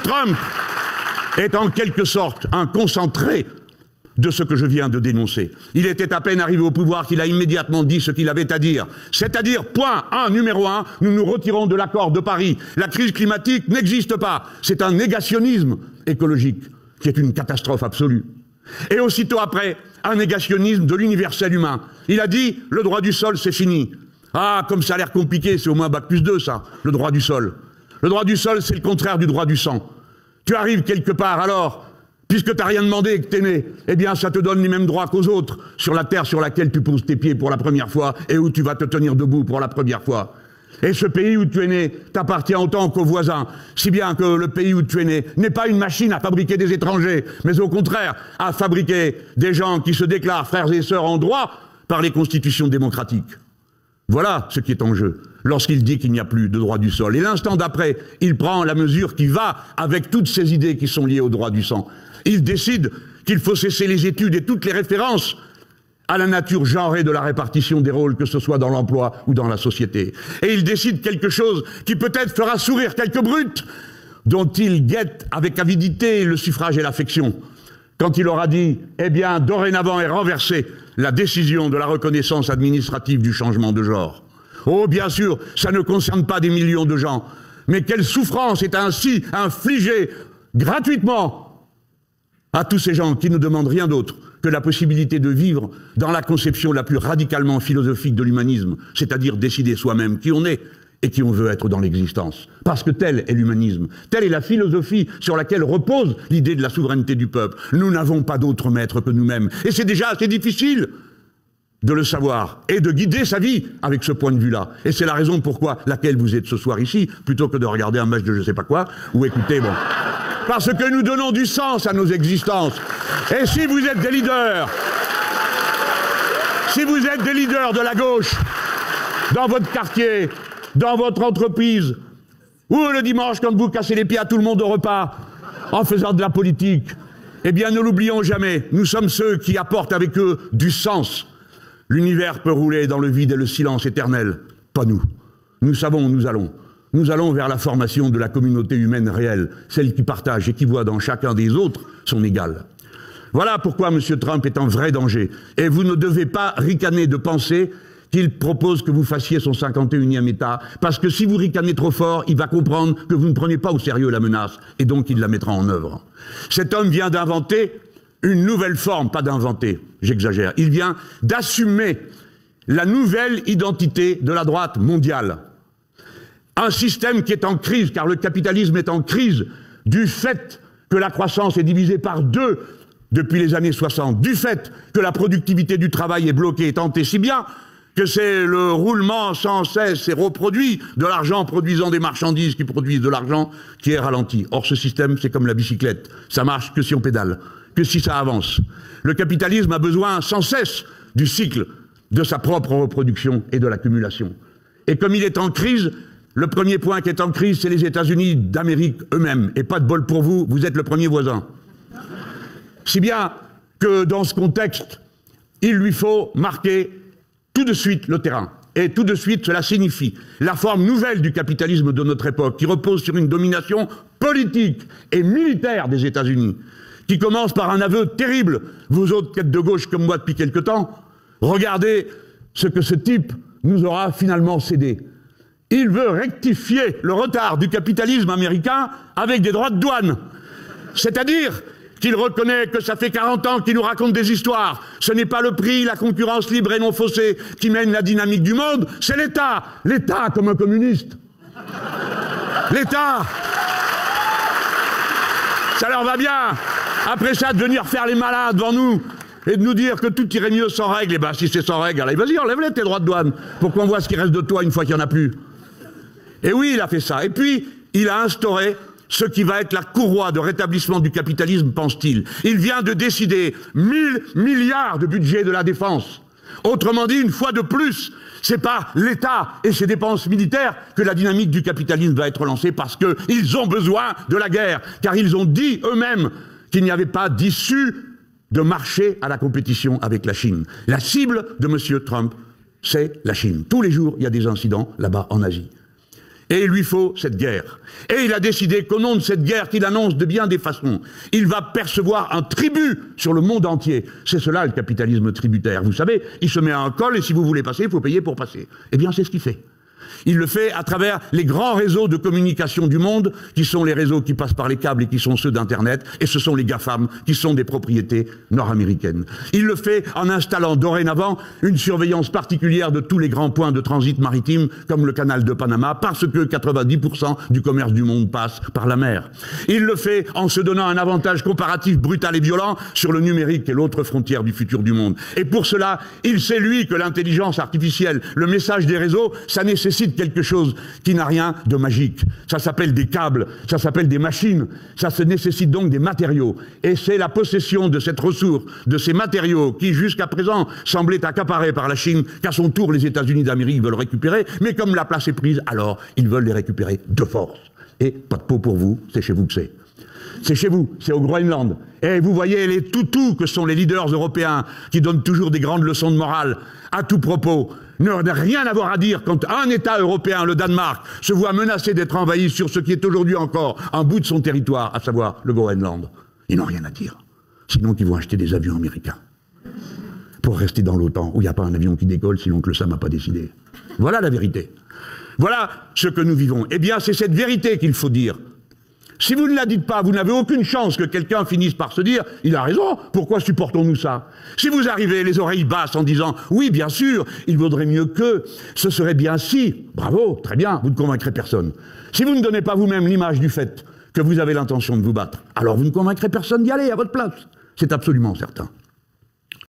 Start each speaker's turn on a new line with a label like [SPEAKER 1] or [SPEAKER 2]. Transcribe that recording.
[SPEAKER 1] Trump est en quelque sorte un concentré de ce que je viens de dénoncer. Il était à peine arrivé au pouvoir qu'il a immédiatement dit ce qu'il avait à dire. C'est-à-dire, point 1, numéro 1, nous nous retirons de l'accord de Paris. La crise climatique n'existe pas. C'est un négationnisme écologique qui est une catastrophe absolue. Et aussitôt après, un négationnisme de l'universel humain. Il a dit, le droit du sol, c'est fini. Ah, comme ça a l'air compliqué, c'est au moins Bac+2, ça, le droit du sol. Le droit du sol, c'est le contraire du droit du sang. Tu arrives quelque part, alors, puisque tu n'as rien demandé et que tu es né, eh bien, ça te donne les mêmes droits qu'aux autres, sur la terre sur laquelle tu poses tes pieds pour la première fois et où tu vas te tenir debout pour la première fois. Et ce pays où tu es né t'appartient autant qu'aux voisins, si bien que le pays où tu es né n'est pas une machine à fabriquer des étrangers, mais au contraire, à fabriquer des gens qui se déclarent frères et sœurs en droit par les constitutions démocratiques. Voilà ce qui est en jeu, lorsqu'il dit qu'il n'y a plus de droit du sol. Et l'instant d'après, il prend la mesure qui va avec toutes ces idées qui sont liées au droit du sang. Il décide qu'il faut cesser les études et toutes les références à la nature genrée de la répartition des rôles, que ce soit dans l'emploi ou dans la société. Et il décide quelque chose qui peut-être fera sourire quelques brutes, dont il guette avec avidité le suffrage et l'affection, quand il aura dit, eh bien, dorénavant est renversée la décision de la reconnaissance administrative du changement de genre. Oh, bien sûr, ça ne concerne pas des millions de gens, mais quelle souffrance est ainsi infligée gratuitement à tous ces gens qui ne demandent rien d'autre que la possibilité de vivre dans la conception la plus radicalement philosophique de l'humanisme, c'est-à-dire décider soi-même qui on est et qui on veut être dans l'existence. Parce que tel est l'humanisme, telle est la philosophie sur laquelle repose l'idée de la souveraineté du peuple. Nous n'avons pas d'autre maître que nous-mêmes. Et c'est déjà assez difficile de le savoir et de guider sa vie avec ce point de vue-là. Et c'est la raison pourquoi laquelle vous êtes ce soir ici, plutôt que de regarder un match de je sais pas quoi, ou écouter, bon... Parce que nous donnons du sens à nos existences. Et si vous êtes des leaders, si vous êtes des leaders de la gauche, dans votre quartier, dans votre entreprise, ou le dimanche quand vous cassez les pieds à tout le monde au repas, en faisant de la politique, eh bien ne l'oublions jamais, nous sommes ceux qui apportent avec eux du sens. L'univers peut rouler dans le vide et le silence éternel, pas nous. Nous savons où nous allons. Nous allons vers la formation de la communauté humaine réelle, celle qui partage et qui voit dans chacun des autres son égal. Voilà pourquoi M. Trump est en vrai danger. Et vous ne devez pas ricaner de penser qu'il propose que vous fassiez son 51e État, parce que si vous ricanez trop fort, il va comprendre que vous ne prenez pas au sérieux la menace, et donc il la mettra en œuvre. Cet homme vient d'inventer une nouvelle forme, pas d'inventer, j'exagère, il vient d'assumer la nouvelle identité de la droite mondiale. Un système qui est en crise, car le capitalisme est en crise, du fait que la croissance est divisée par 2 depuis les années 60, du fait que la productivité du travail est bloquée, tant et si bien que c'est le roulement sans cesse et reproduit de l'argent produisant des marchandises qui produisent de l'argent qui est ralenti. Or, ce système, c'est comme la bicyclette, ça marche que si on pédale, que si ça avance. Le capitalisme a besoin sans cesse du cycle de sa propre reproduction et de l'accumulation. Et comme il est en crise, le premier point qui est en crise, c'est les États-Unis d'Amérique eux-mêmes. Et pas de bol pour vous, vous êtes le premier voisin. Si bien que dans ce contexte, il lui faut marquer tout de suite le terrain. Et tout de suite, cela signifie la forme nouvelle du capitalisme de notre époque, qui repose sur une domination politique et militaire des États-Unis, qui commence par un aveu terrible. Vous autres qui êtes de gauche comme moi depuis quelque temps, regardez ce que ce type nous aura finalement cédé. Il veut rectifier le retard du capitalisme américain avec des droits de douane. C'est-à-dire qu'il reconnaît que ça fait 40 ans qu'il nous raconte des histoires. Ce n'est pas le prix, la concurrence libre et non faussée qui mène la dynamique du monde, c'est l'État. L'État comme un communiste. L'État. Ça leur va bien. Après ça, de venir faire les malins devant nous et de nous dire que tout irait mieux sans règles. Et bien, si c'est sans règles, allez, vas-y, enlève-les tes droits de douane pour qu'on voit ce qui reste de toi une fois qu'il n'y en a plus. Et oui, il a fait ça. Et puis, il a instauré ce qui va être la courroie de rétablissement du capitalisme, pense-t-il. Il vient de décider 1000 milliards de budget de la défense. Autrement dit, une fois de plus, c'est pas l'État et ses dépenses militaires que la dynamique du capitalisme va être lancée parce qu'ils ont besoin de la guerre. Car ils ont dit eux-mêmes qu'il n'y avait pas d'issue de marché à la compétition avec la Chine. La cible de M. Trump, c'est la Chine. Tous les jours, il y a des incidents là-bas en Asie. Et il lui faut cette guerre. Et il a décidé qu'au nom de cette guerre qu'il annonce de bien des façons, il va percevoir un tribut sur le monde entier. C'est cela le capitalisme tributaire. Vous savez, il se met à un col et si vous voulez passer, il faut payer pour passer. Eh bien, c'est ce qu'il fait. Il le fait à travers les grands réseaux de communication du monde, qui sont les réseaux qui passent par les câbles et qui sont ceux d'Internet, et ce sont les GAFAM, qui sont des propriétés nord-américaines. Il le fait en installant dorénavant une surveillance particulière de tous les grands points de transit maritime, comme le canal de Panama, parce que 90% du commerce du monde passe par la mer. Il le fait en se donnant un avantage comparatif brutal et violent sur le numérique, qui est l'autre frontière du futur du monde. Et pour cela, il sait, lui, que l'intelligence artificielle, le message des réseaux, ça nécessite quelque chose qui n'a rien de magique. Ça s'appelle des câbles, ça s'appelle des machines, ça se nécessite donc des matériaux. Et c'est la possession de cette ressource, de ces matériaux qui jusqu'à présent semblaient accaparés par la Chine, qu'à son tour les États-Unis d'Amérique veulent récupérer, mais comme la place est prise, alors ils veulent les récupérer de force. Et pas de peau pour vous, c'est chez vous que c'est. C'est chez vous, c'est au Groenland. Et vous voyez les toutous que sont les leaders européens qui donnent toujours des grandes leçons de morale à tout propos. N'a rien à avoir à dire quand un État européen, le Danemark, se voit menacé d'être envahi sur ce qui est aujourd'hui encore un bout de son territoire, à savoir le Groenland. Ils n'ont rien à dire. Sinon qu'ils vont acheter des avions américains pour rester dans l'OTAN, où il n'y a pas un avion qui décolle, sinon que le SAM n'a pas décidé. Voilà la vérité. Voilà ce que nous vivons. Eh bien, c'est cette vérité qu'il faut dire. Si vous ne la dites pas, vous n'avez aucune chance que quelqu'un finisse par se dire « Il a raison, pourquoi supportons-nous ça ?» Si vous arrivez les oreilles basses en disant « Oui, bien sûr, il vaudrait mieux que, ce serait bien si… » Bravo, très bien, vous ne convaincrez personne. Si vous ne donnez pas vous-même l'image du fait que vous avez l'intention de vous battre, alors vous ne convaincrez personne d'y aller à votre place. C'est absolument certain.